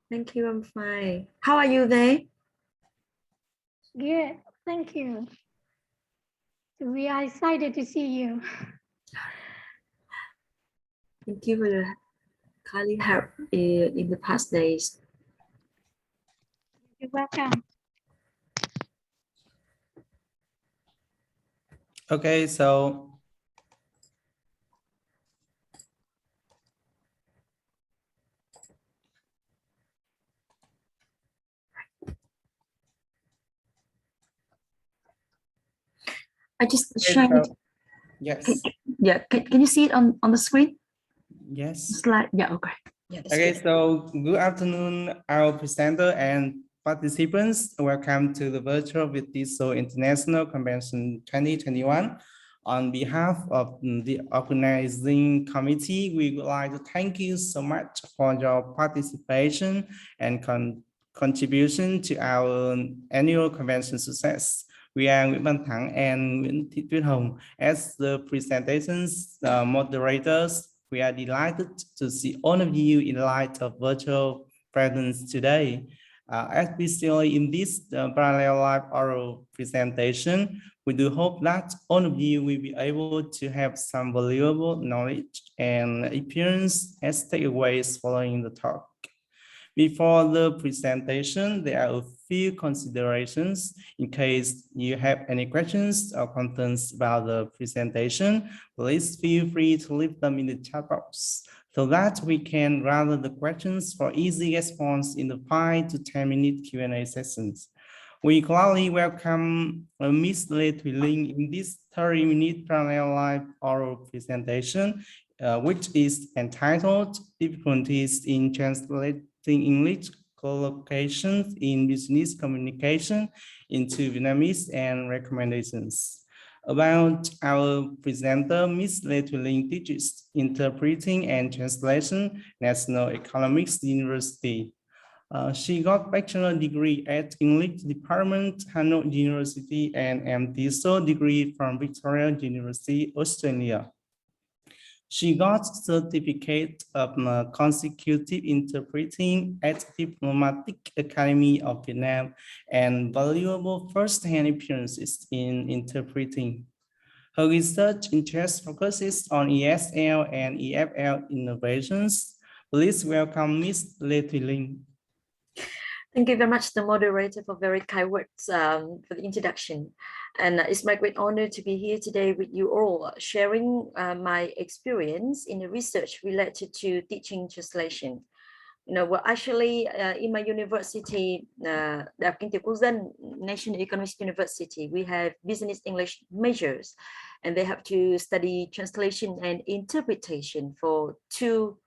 Thank you, I'm fine. How are you there? Good, thank you. We are excited to see you. Thank you for your kindly help in the past days. You're welcome. Okay, so I just okay, shared. yes. Yeah, can you see it on the screen? Yes. Slide. Yeah, okay. Yeah, Okay, good. so good afternoon, our presenter and participants. Welcome to the virtual with Diesel International Convention 2021. On behalf of the organizing committee, we would like to thank you so much for your participation and contribution to our annual convention success. We are Nguyễn Văn Thắng and Nguyễn Thị Tuyết Hồng as the presentations moderators. We are delighted to see all of you in light of virtual presence today. Especially in this parallel live oral presentation, we do hope that all of you will be able to have some valuable knowledge and experience as takeaways following the talk. Before the presentation, there are a few considerations. In case you have any questions or concerns about the presentation, please feel free to leave them in the chat box so that we can gather the questions for easy response in the 5 to 10-minute Q&A sessions. We gladly welcome Ms. Linh in this 30-minute parallel live oral presentation, which is entitled Difficulties in Translating English Collocations in Business Communication into Vietnamese and Recommendations. About our presenter, Ms. Linh teaches Interpreting and Translation, National Economics University. She got bachelor degree at English Department, Hanoi University, and MDiso degree from Victoria University, Australia. She got certificate of consecutive interpreting at Diplomatic Academy of Vietnam and valuable first-hand experiences in interpreting. Her research interest focuses on ESL and EFL innovations. Please welcome Ms. Linh. Thank you very much, the moderator, for very kind words for the introduction. And it's my great honor to be here today with you all, sharing my experience in the research related to teaching translation. Well, actually, in my university, Đại học Kinh tế Quốc dân, National Economics University, we have business English majors, and they have to study translation and interpretation for two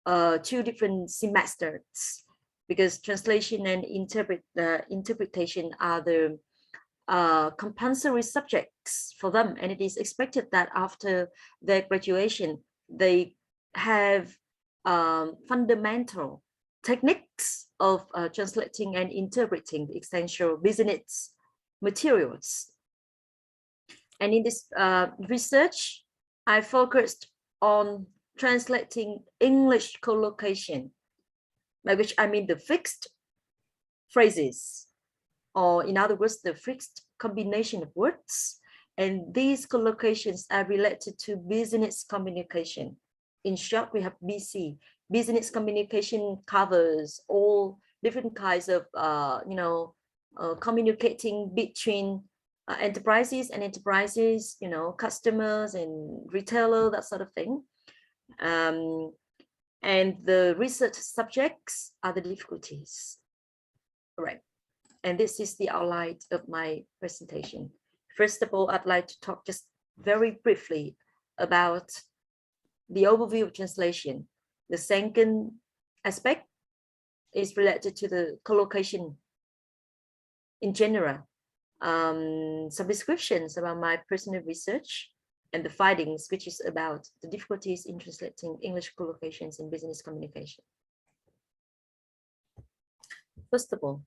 different semesters, because translation and interpretation are the compulsory subjects for them, and it is expected that after their graduation, they have fundamental techniques of translating and interpreting the essential business materials. And in this research, I focused on translating English collocation, by which I mean the fixed phrases, or in other words, the fixed combination of words. And these collocations are related to business communication. In short, we have BC. Business communication covers all different kinds of, communicating between enterprises and enterprises, customers and retailer, that sort of thing. And the research subjects are the difficulties. All right. And this is the outline of my presentation. First of all, I'd like to talk just very briefly about the overview of translation. The second aspect is related to the collocation in general. Some descriptions about my personal research and the findings, which is about the difficulties in translating English collocations in business communication. First of all,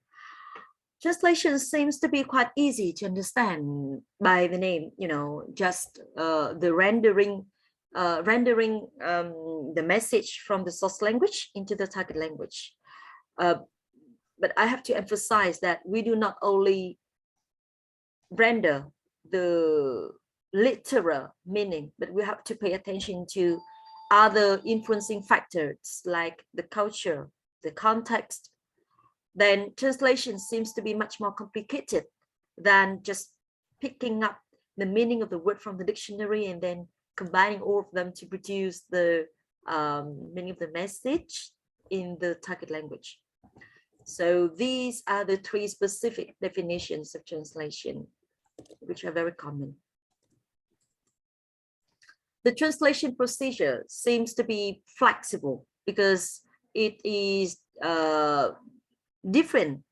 translation seems to be quite easy to understand by the name, just the rendering the message from the source language into the target language. But I have to emphasize that we do not only render the literal meaning, but we have to pay attention to other influencing factors like the culture, the context. Then translation seems to be much more complicated than just picking up the meaning of the word from the dictionary and then combining all of them to produce the meaning of the message in the target language. So these are the three specific definitions of translation, which are very common. The translation procedure seems to be flexible because it is different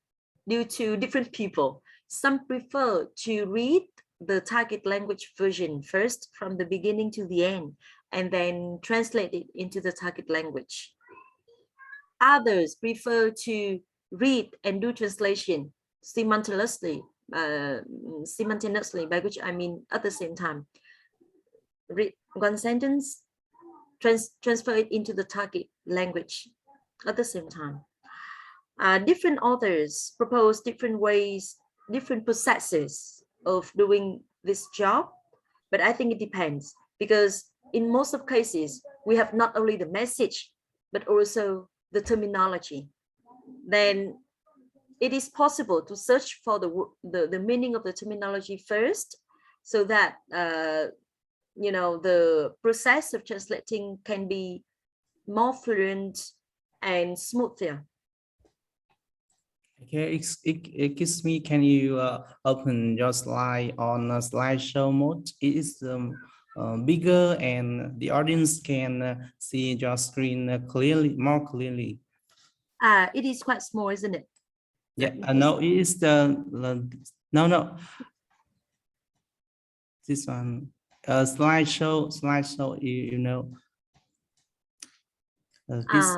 due to different people. Some prefer to read the target language version first from the beginning to the end and then translate it into the target language. Others prefer to read and do translation simultaneously, by which I mean at the same time. Read one sentence, transfer it into the target language at the same time. Different authors propose different ways, different processes of doing this job, but I think it depends because in most of cases, we have not only the message, but also the terminology. Then it is possible to search for the meaning of the terminology first so that you know, the process of translating can be more fluent and smoother. Okay, excuse me, can you open your slide on a slideshow mode? It is bigger and the audience can see your screen clearly, more clearly. It is quite small, isn't it? Yeah, no, it is no. This one, slideshow, you know. This.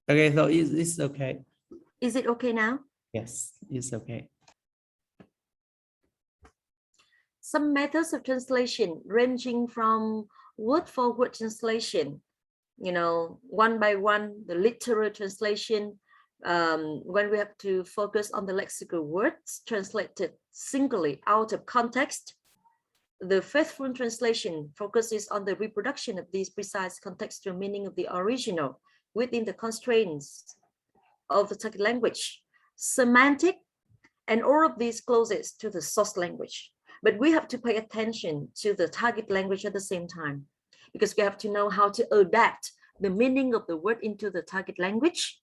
Okay, so it's okay. Is it okay now? Yes, it's okay. Some methods of translation ranging from word for word translation, you know, one by one, the literal translation, when we have to focus on the lexical words translated singly out of context. The faithful translation focuses on the reproduction of these precise contextual meaning of the original within the constraints of the target language, semantic, and all of these closest to the source language. But we have to pay attention to the target language at the same time, because we have to know how to adapt the meaning of the word into the target language.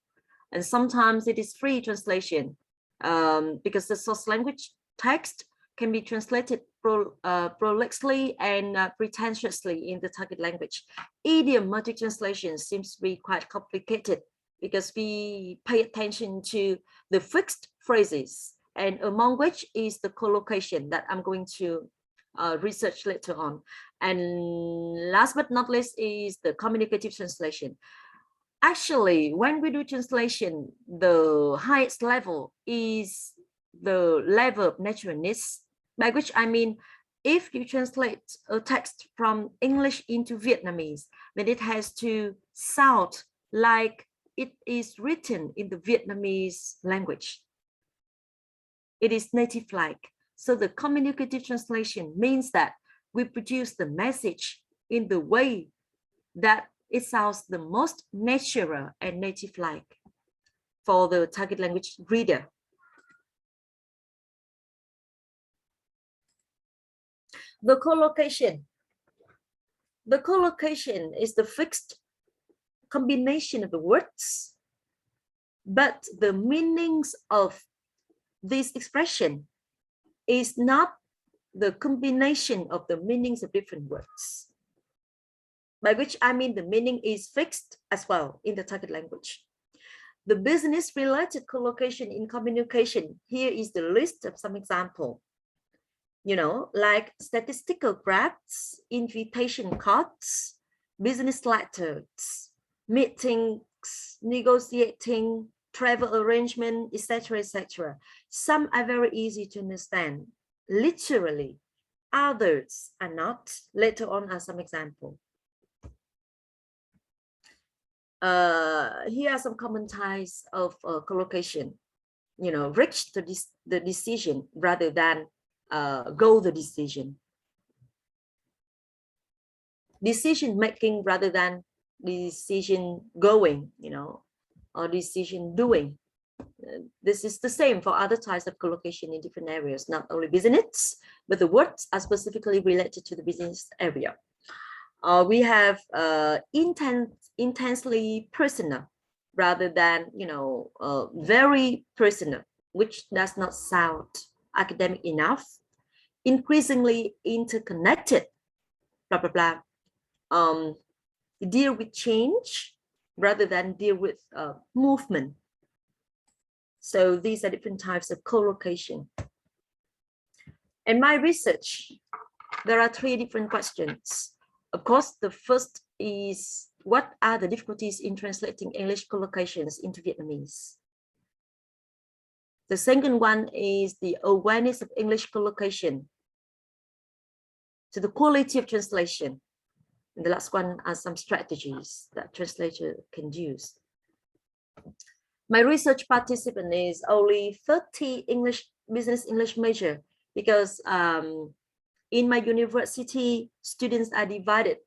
And sometimes it is free translation because the source language text can be translated prolixly and pretentiously in the target language. Idiomatic translation seems to be quite complicated because we pay attention to the fixed phrases, and among which is the collocation that I'm going to research later on. And last but not least is the communicative translation. Actually, when we do translation, the highest level is the level of naturalness, by which I mean, if you translate a text from English into Vietnamese, then it has to sound like it is written in the Vietnamese language. It is native-like. So the communicative translation means that we produce the message in the way that it sounds the most natural and native-like for the target language reader. The collocation. The collocation is the fixed combination of the words, but the meanings of this expression is not the combination of the meanings of different words, by which I mean the meaning is fixed as well in the target language. The business-related collocation in communication, here is the list of some example. You know, like statistical graphs, invitation cards, business letters, meetings, negotiating, travel arrangement, etc., etc. Some are very easy to understand, literally. Others are not. Later on are some example. Here are some common types of collocation. Reach the decision rather than go the decision. Decision making rather than decision going, or decision doing. This is the same for other types of collocation in different areas, not only business, but the words are specifically related to the business area. We have intensely personal rather than, very personal, which does not sound academic enough. Increasingly interconnected, blah, blah, blah. Deal with change rather than deal with movement. So these are different types of collocation. In my research, there are 3 different questions. Of course, the first is, what are the difficulties in translating English collocations into Vietnamese? The second one is the awareness of English collocation, so the quality of translation. And the last one are some strategies that translator can use. My research participant is only 30 business English major, because in my university, students are divided.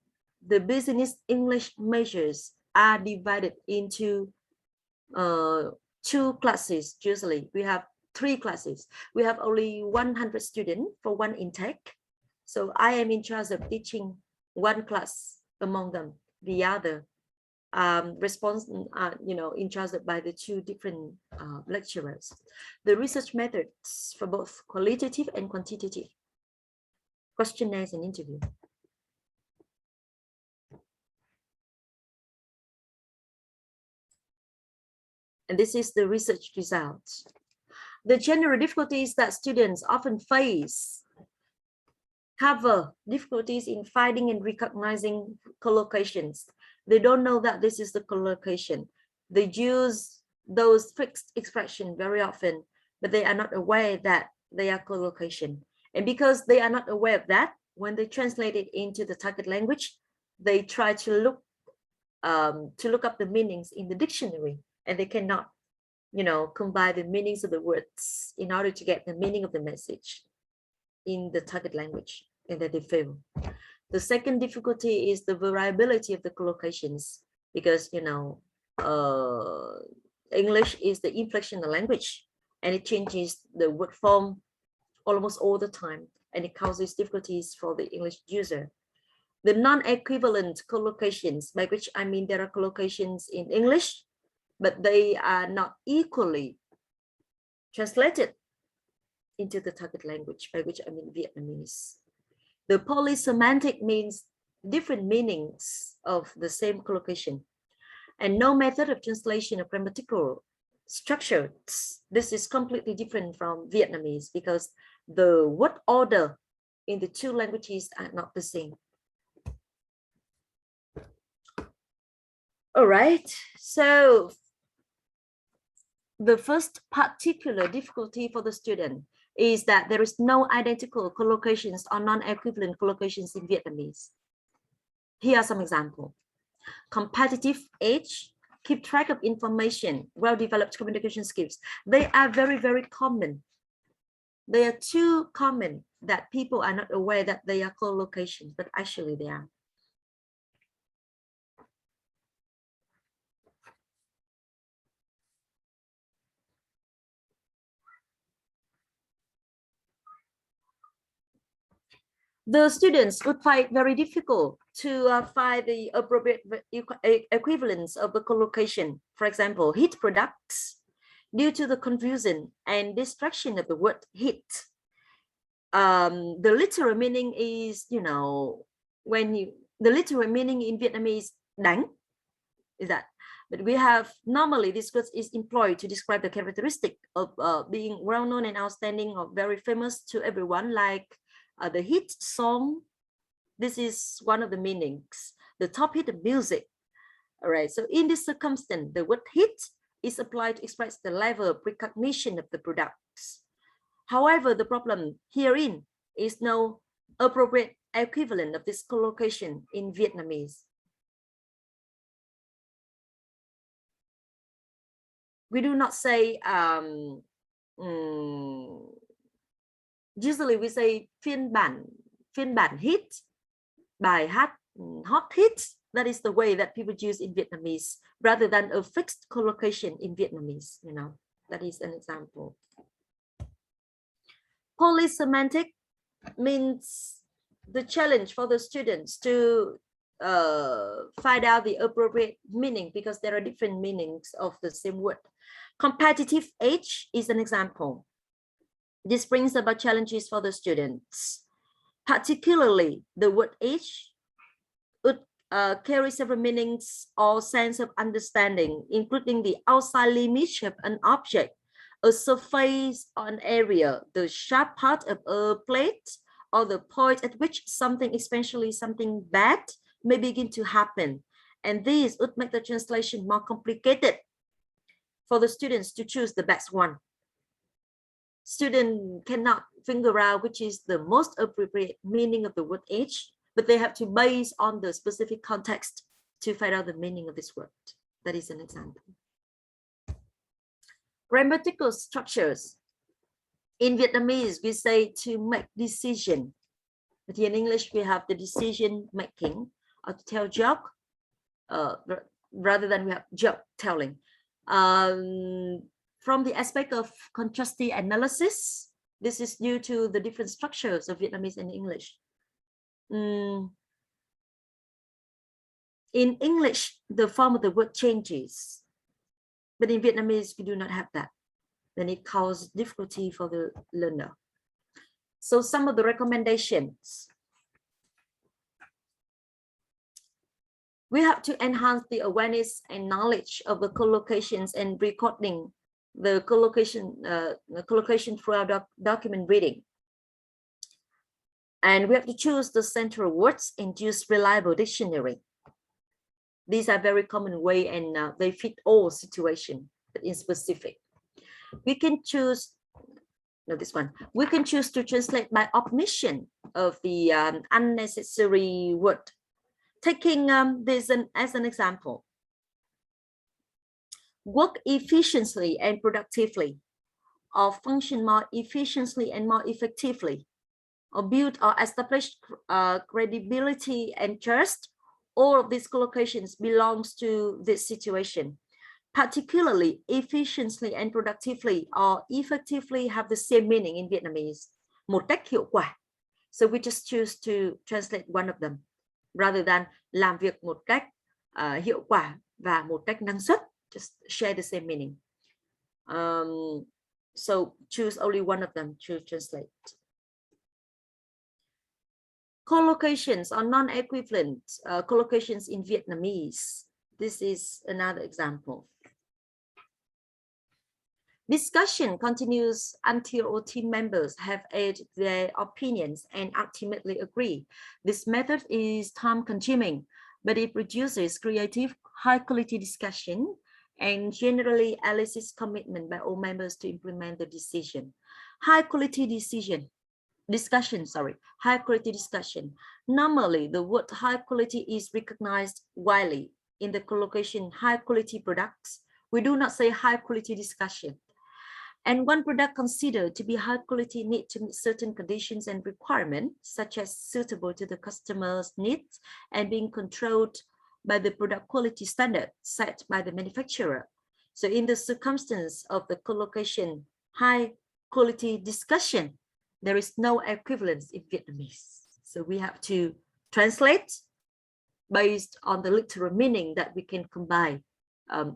The business English majors are divided into 2 classes. Usually we have 3 classes. We have only 100 students for one intake. So I am in charge of teaching one class among them. The other in charge by the 2 different lecturers. The research methods for both qualitative and quantitative. Questionnaires and interview. And this is the research results. The general difficulties that students often face cover difficulties in finding and recognizing collocations. They don't know that this is the collocation. They use those fixed expressions very often, but they are not aware that they are collocation. And because they are not aware of that, when they translate it into the target language, they try to look up the meanings in the dictionary, and they cannot, combine the meanings of the words in order to get the meaning of the message in the target language, and that they fail. The second difficulty is the variability of the collocations, because English is the inflectional language, and it changes the word form almost all the time, and it causes difficulties for the English user. The non-equivalent collocations, by which I mean there are collocations in English, but they are not equally translated into the target language, by which I mean Vietnamese. The polysemantic means different meanings of the same collocation, and no method of translation of grammatical structures. This is completely different from Vietnamese, because the word order in the 2 languages are not the same. All right, so the first particular difficulty for the student is that there is no identical collocations or non-equivalent collocations in Vietnamese. Here are some examples. Competitive edge, keep track of information, well-developed communication skills. They are very, very common. They are too common that people are not aware that they are collocations, but actually they are. The students would find very difficult to find the appropriate equivalence of the collocation. For example, heat products, due to the confusion and distraction of the word heat. The literal meaning is, the literal meaning in Vietnamese đánh is that. But we have normally this word is employed to describe the characteristic of being well known and outstanding or very famous to everyone, like the hit song. This is one of the meanings. The top hit of music. All right. So in this circumstance, the word hit is applied to express the level of precognition of the products. However, the problem herein is no appropriate equivalent of this collocation in Vietnamese. We do not say, usually we say phiên bản hit, bài hát hot hit. That is the way that people use in Vietnamese, rather than a fixed collocation in Vietnamese. You know, that is an example. Polysemantic means the challenge for the students to find out the appropriate meaning, because there are different meanings of the same word. Competitive age is an example. This brings about challenges for the students, particularly the word age would carry several meanings or sense of understanding, including the outside limit of an object, a surface or an area, the sharp part of a plate, or the point at which something, especially something bad, may begin to happen. And this would make the translation more complicated for the students to choose the best one. Students cannot figure out which is the most appropriate meaning of the word age, but they have to base on the specific context to find out the meaning of this word. That is an example. Grammatical structures. In Vietnamese, we say to make decision. But in English, we have the decision making, or to tell joke, rather than we have joke telling. From the aspect of contrastive analysis, this is due to the different structures of Vietnamese and English. In English, the form of the word changes, but in Vietnamese, we do not have that. Then it causes difficulty for the learner. So some of the recommendations. We have to enhance the awareness and knowledge of the collocations and recording the collocation throughout document reading. And we have to choose the central words and use reliable dictionary. These are very common way, and they fit all situations, but in specific. We can choose, no, this one. We can choose to translate by omission of the unnecessary word. Taking this as an example. Work efficiently and productively, or function more efficiently and more effectively, or build or establish credibility and trust. All of these collocations belongs to this situation. Particularly, efficiently and productively or effectively have the same meaning in Vietnamese. Một cách hiệu quả. So we just choose to translate one of them, rather than làm việc một cách hiệu quả và một cách năng suất. Just share the same meaning. So choose only one of them to translate. Collocations are non-equivalent collocations in Vietnamese. This is another example. Discussion continues until all team members have added their opinions and ultimately agree. This method is time-consuming, but it produces creative, high-quality discussion and generally elicits commitment by all members to implement the decision. High-quality discussion. High-quality discussion. Normally, the word high-quality is recognized widely in the collocation high-quality products. We do not say high-quality discussion. And one product considered to be high quality need to meet certain conditions and requirements, such as suitable to the customer's needs and being controlled by the product quality standard set by the manufacturer. So in the circumstance of the collocation high quality discussion, there is no equivalence in Vietnamese. So we have to translate based on the literal meaning that we can combine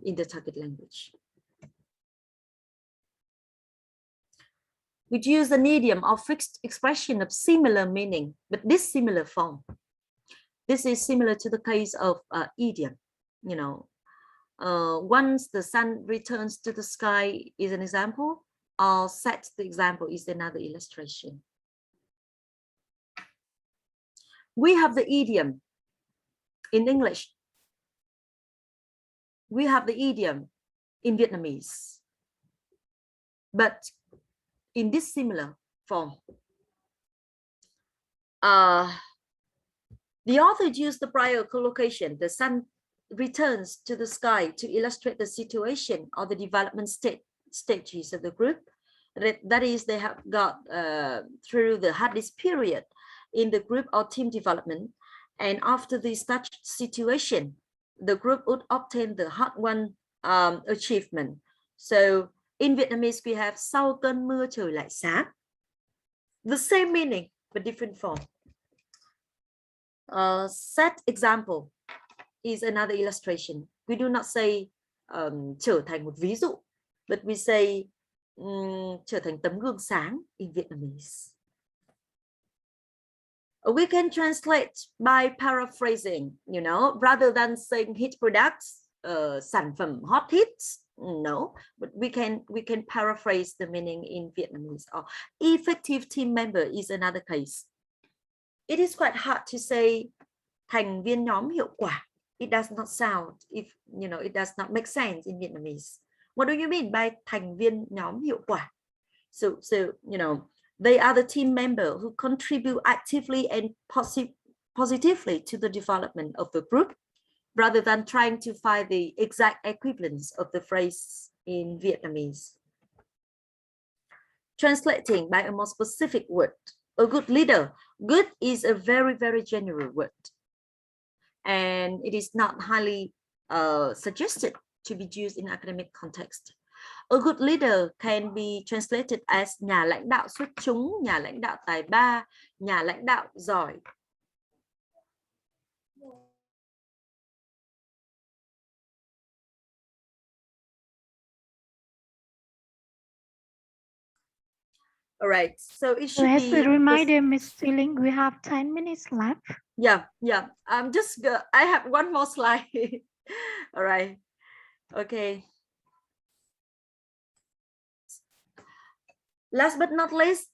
in the target language. We use an idiom or fixed expression of similar meaning, but this similar form. This is similar to the case of idiom. You know, once the sun returns to the sky is an example, or set the example is another illustration. We have the idiom in English. We have the idiom in Vietnamese, but in this similar form. The author used the prior collocation, the sun returns to the sky, to illustrate the situation or the development stages of the group. That is, they have got through the hardest period in the group or team development. And after this situation, the group would obtain the hard-won achievement. So in Vietnamese, we have sau cơn mưa trời lại sáng. The same meaning, but different form. Set example is another illustration. We do not say trở thành một ví dụ, but we say trở thành tấm gương sáng in Vietnamese. We can translate by paraphrasing, you know, rather than saying hit products, sản phẩm hot hits. No, but we can paraphrase the meaning in Vietnamese. Or effective team member is another case. It is quite hard to say thành viên nhóm hiệu quả. It does not sound, if you know, it does not make sense in Vietnamese. What do you mean by thành viên nhóm hiệu quả? So you know, they are the team member who contribute actively and positively to the development of the group, rather than trying to find the exact equivalence of the phrase in Vietnamese. Translating by a more specific word, a good leader. Good is a very, very general word, and it is not highly suggested to be used in academic context. A good leader can be translated as nhà lãnh đạo xuất chúng, nhà lãnh đạo tài ba, nhà lãnh đạo giỏi. All right, so it should as be a reminder, Ms. Linh, we have 10 minutes left. Yeah. I'm just I have one more slide. All right. Okay. Last but not least,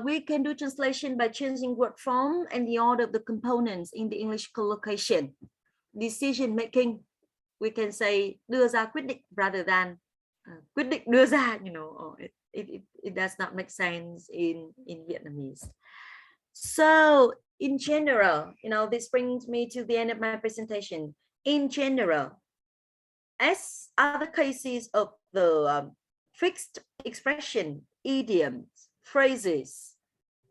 we can do translation by changing word form and the order of the components in the English collocation. Decision making, we can say đưa ra quyết định rather than quyết định đưa ra, you know, or it does not make sense in Vietnamese. So in general, you know, this brings me to the end of my presentation. In general, as other cases of the fixed expression, idioms, phrases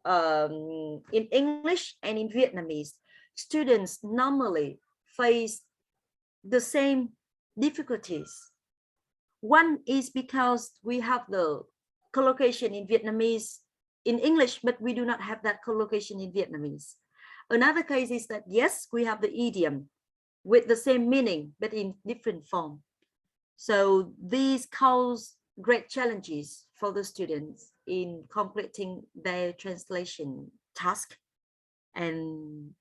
in English and in Vietnamese, students normally face the same difficulties. One is because we have the collocation in Vietnamese in English, but we do not have that collocation in Vietnamese. Another case is that, yes, we have the idiom with the same meaning, but in different form. So these cause great challenges for the students in completing their translation task. And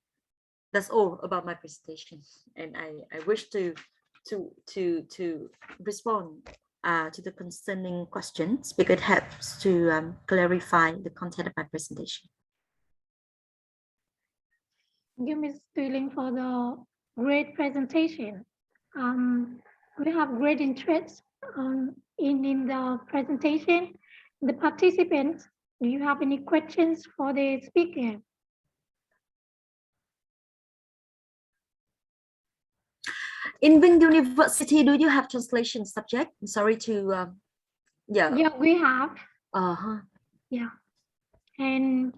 that's all about my presentation. And I wish to respond to the concerning questions, because it helps to clarify the content of my presentation. Thank you, Ms. Linh, for the great presentation. We have great interest in the presentation. The participants, do you have any questions for the speaker? In Vinh University, do you have translation subject? I'm sorry to, yeah. Yeah, we have. Yeah. And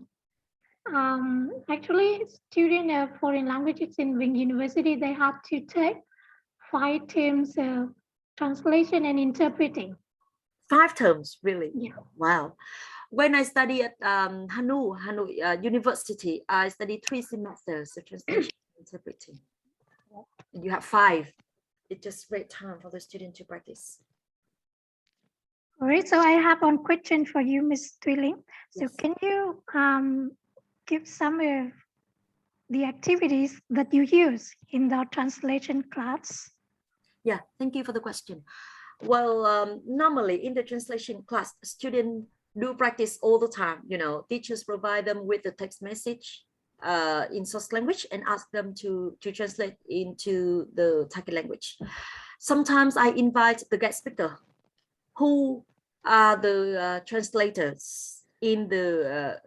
actually, students of foreign languages in Vinh University, they have to take 5 terms of translation and interpreting. 5 terms, really? Yeah. Wow. When I studied at Hanoi University, I studied 3 semesters of translation and interpreting. And you have 5. It's just great time for the student to practice. All right, so I have one question for you, Ms. Linh. So Yes. can you give some of the activities that you use in the translation class? Yeah, thank you for the question. Well, normally in the translation class, students do practice all the time. You know, teachers provide them with the text message in source language and ask them to translate into the target language. Sometimes I invite the guest speaker who are the translators in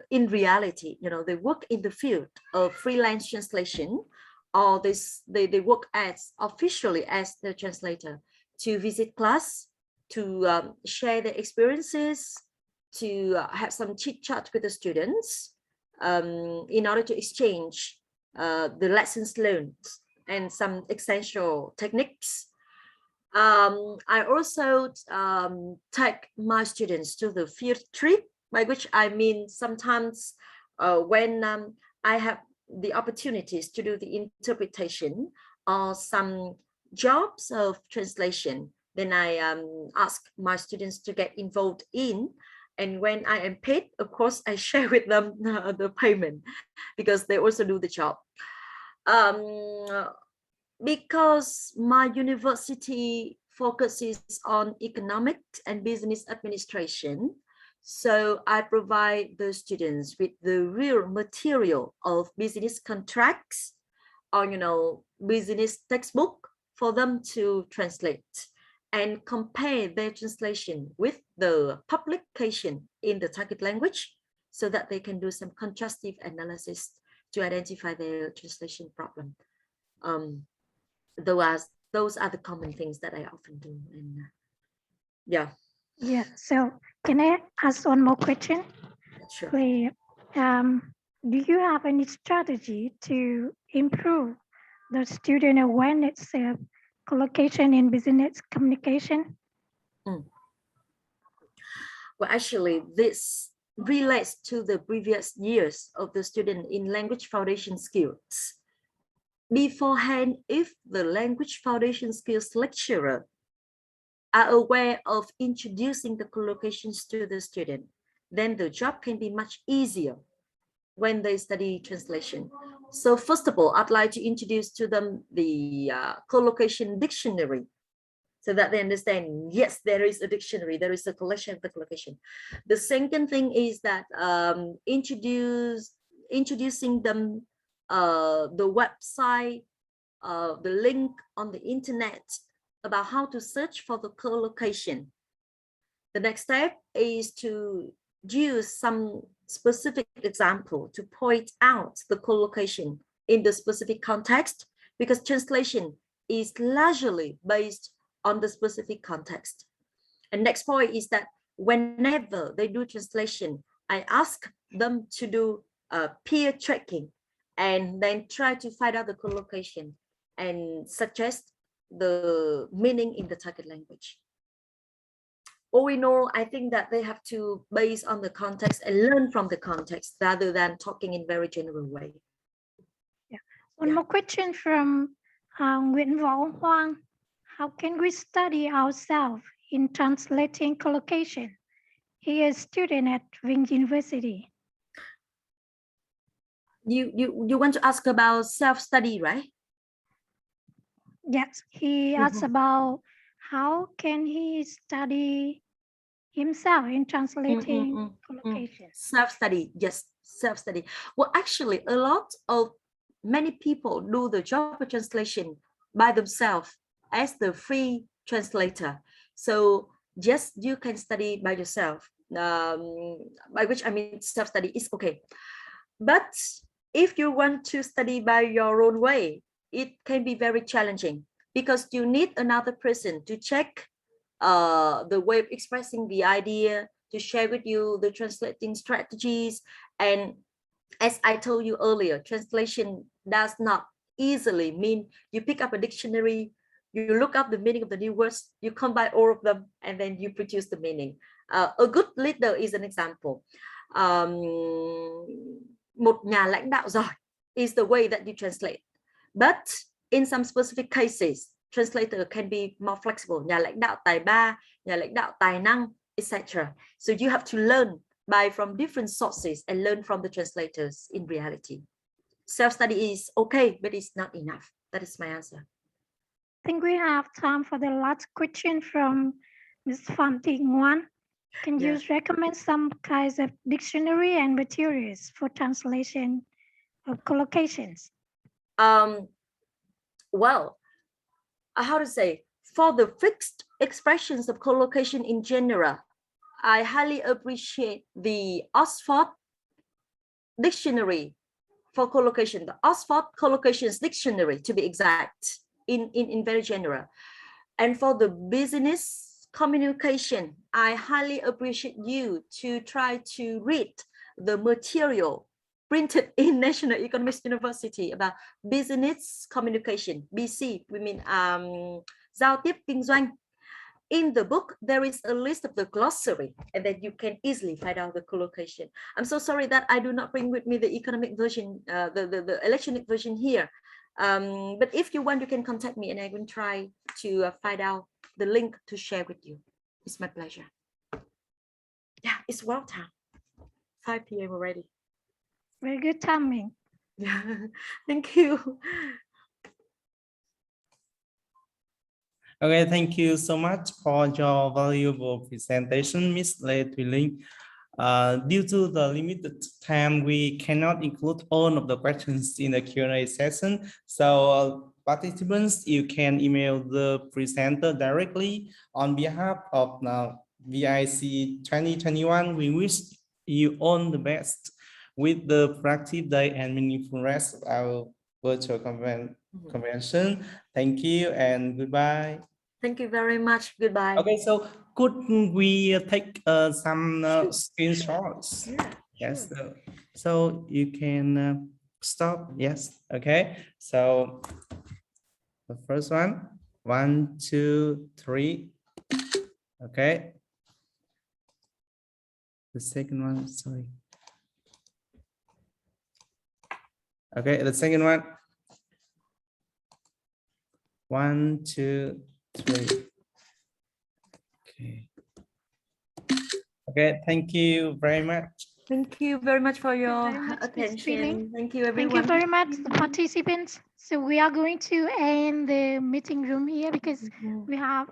in reality. You know, they work in the field of freelance translation, or they work as officially as the translator, to visit class, to share their experiences, to have some chit chat with the students, in order to exchange the lessons learned and some essential techniques. I also take my students to the field trip, by which I mean sometimes when I have the opportunities to do the interpretation or some jobs of translation, then I ask my students to get involved in. And when I am paid, of course, I share with them the payment, because they also do the job. Because my university focuses on economic and business administration, so I provide the students with the real material of business contracts, or, you know, business textbook for them to translate and compare their translation with the publication in the target language, so that they can do some contrastive analysis to identify their translation problem. Those are the common things that I often do. And yeah. So can I ask one more question? Sure. Do you have any strategy to improve the student awareness of collocation in business communication? Well, actually, this relates to the previous years of the student in language foundation skills. Beforehand, if the language foundation skills lecturer are aware of introducing the collocations to the student, then the job can be much easier when they study translation. So first of all, I'd like to introduce to them the collocation dictionary, so that they understand, yes, there is a dictionary, there is a collection of the collocation. The second thing is that introducing them the website, the link on the internet about how to search for the collocation. The next step is to use some specific example to point out the collocation in the specific context, because translation is largely based on the specific context. And next point is that whenever they do translation, I ask them to do peer tracking, and then try to find out the collocation and suggest the meaning in the target language. All in all, I think that they have to base on the context and learn from the context, rather than talking in very general way. One more question from Nguyễn Võ Hoang. How can we study ourselves in translating collocation? He is a student at Vinh University. You want to ask about self-study, right? Yes, he asks about how can he study himself in translating collocation. Self-study, yes, self-study. Well, actually, many people do the job of translation by themselves as the free translator. So yes, you can study by yourself, by which I mean self-study is okay. But if you want to study by your own way, it can be very challenging, because you need another person to check the way of expressing the idea, to share with you the translating strategies. And as I told you earlier, translation does not easily mean you pick up a dictionary, you look up the meaning of the new words, you combine all of them, and then you produce the meaning. A good leader is an example. Một nhà lãnh đạo giỏi is the way that you translate. But in some specific cases, translator can be more flexible. Nhà lãnh đạo tài ba, nhà lãnh đạo tài năng, etc. So you have to learn from different sources and learn from the translators in reality. Self-study is okay, but it's not enough. That is my answer. I think we have time for the last question from Ms. Phạm Thị Ngoan. Can you recommend some kinds of dictionary and materials for translation of collocations? Well, how to say, For the fixed expressions of collocation in general, I highly appreciate the Oxford Dictionary for collocation, the Oxford Collocations Dictionary to be exact, in very general. And for the business communication, I highly appreciate you to try to read the material printed in National Economics University about business communication, BC, we mean giao tiếp kinh doanh. In the book, there is a list of the glossary, and then you can easily find out the collocation. I'm so sorry that I do not bring with me the economic version, the electronic version here. But if you want, you can contact me and I will try to find out the link to share with you. It's my pleasure. Yeah, it's well time. 5 p.m. already. Very good timing. Yeah, thank you. Okay, thank you so much for your valuable presentation, Ms. Lê Thùy Linh. Due to the limited time, we cannot include all of the questions in the Q&A session. So participants, you can email the presenter directly on behalf of VIC 2021. We wish you all the best with the productive day and meaningful rest of our virtual convention. Thank you and goodbye. Thank you very much. Goodbye. Okay, so could we take some screenshots? Yeah, yes, sure. so you can stop. Yes, okay. So the first one, 1, 2, 3. Okay. The second one, sorry. Okay, the second one. 1, 2, 3. Okay. Okay, thank you very much. Thank you very much for your Ms. attention. Thank you, everyone. Thank you very much, the participants. So we are going to end the meeting room here because we have